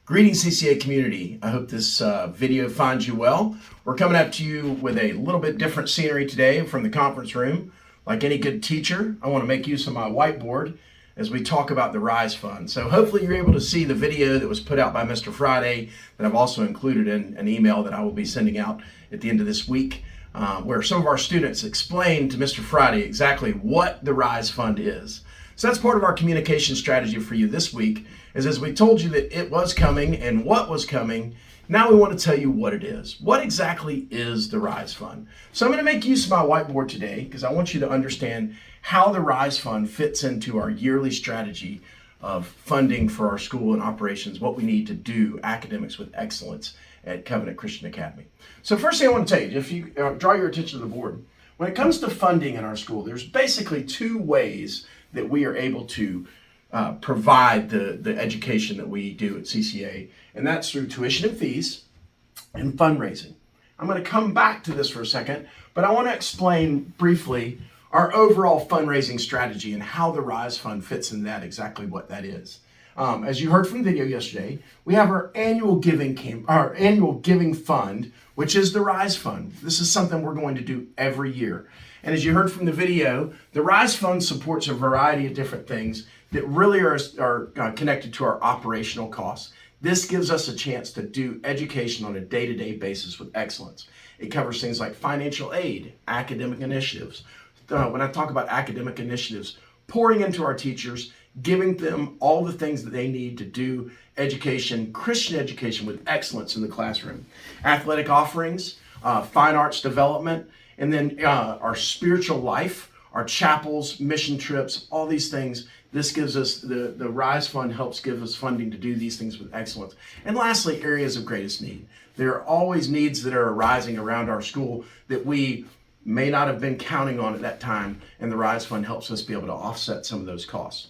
Greetings, CCA community. I hope this video finds you well. We're coming up to you with a little bit different scenery today from the conference room. Like any good teacher, I want to make use of my whiteboard as we talk about the RISE Fund. So hopefully you're able to see the video that was put out by Mr. Friday that I've also included in an email that I will be sending out at the end of this week, where some of our students explained to Mr. Friday exactly what the RISE Fund is. So that's part of our communication strategy for you this week, is as we told you that it was coming and what was coming, now we want to tell you what it is. What exactly is the RISE Fund? So I'm going to make use of my whiteboard today because I want you to understand how the RISE Fund fits into our yearly strategy of funding for our school and operations, what we need to do academics with excellence at Covenant Christian Academy. So first thing I want to tell you, if you draw your attention to the board, when it comes to funding in our school, there's basically two ways that we are able to provide the education that we do at CCA, and that's through tuition and fees and fundraising. I'm going to come back to this for a second, but I want to explain briefly our overall fundraising strategy and how the RISE Fund fits in that, exactly what that is. As you heard from the video yesterday, we have our annual giving fund, which is the RISE Fund. This is something we're going to do every year. And as you heard from the video, the RISE Fund supports a variety of different things that really are connected to our operational costs. This gives us a chance to do education on a day-to-day basis with excellence. It covers things like financial aid, academic initiatives. When I talk about academic initiatives, pouring into our teachers, giving them all the things that they need to do education, Christian education with excellence in the classroom. Athletic offerings, fine arts development, and then our spiritual life, our chapels, mission trips, all these things. This gives us, the RISE Fund helps give us funding to do these things with excellence. And lastly, areas of greatest need. There are always needs that are arising around our school that we may not have been counting on at that time, and the RISE Fund helps us be able to offset some of those costs.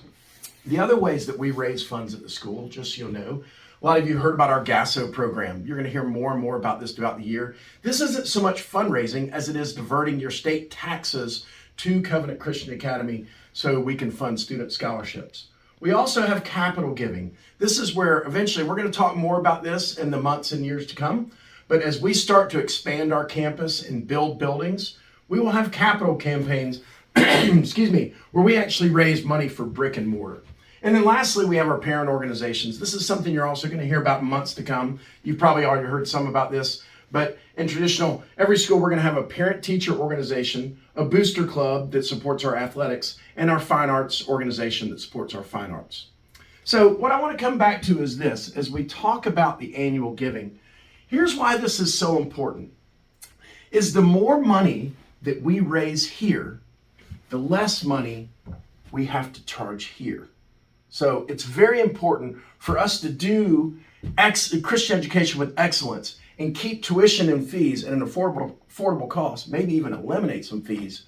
The other ways that we raise funds at the school, just so you'll know, a lot of you heard about our GASO program. You're going to hear more and more about this throughout the year. This isn't so much fundraising as it is diverting your state taxes to Covenant Christian Academy so we can fund student scholarships. We also have capital giving. This is where eventually we're going to talk more about this in the months and years to come. But as we start to expand our campus and build buildings, we will have capital campaigns, where we actually raise money for brick and mortar. And then lastly, we have our parent organizations. This is something you're also going to hear about in months to come. You've probably already heard some about this, but in traditional, every school, we're going to have a parent-teacher organization, a booster club that supports our athletics, and our fine arts organization that supports our fine arts. So what I want to come back to is this, as we talk about the annual giving, here's why this is so important, is the more money that we raise here, the less money we have to charge here. So it's very important for us to do Christian education with excellence and keep tuition and fees at an affordable cost, maybe even eliminate some fees.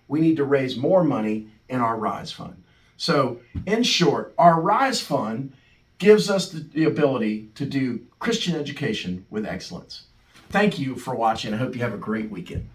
We need to raise more money in our RISE Fund. So in short, our RISE Fund gives us the ability to do Christian education with excellence. Thank you for watching. I hope you have a great weekend.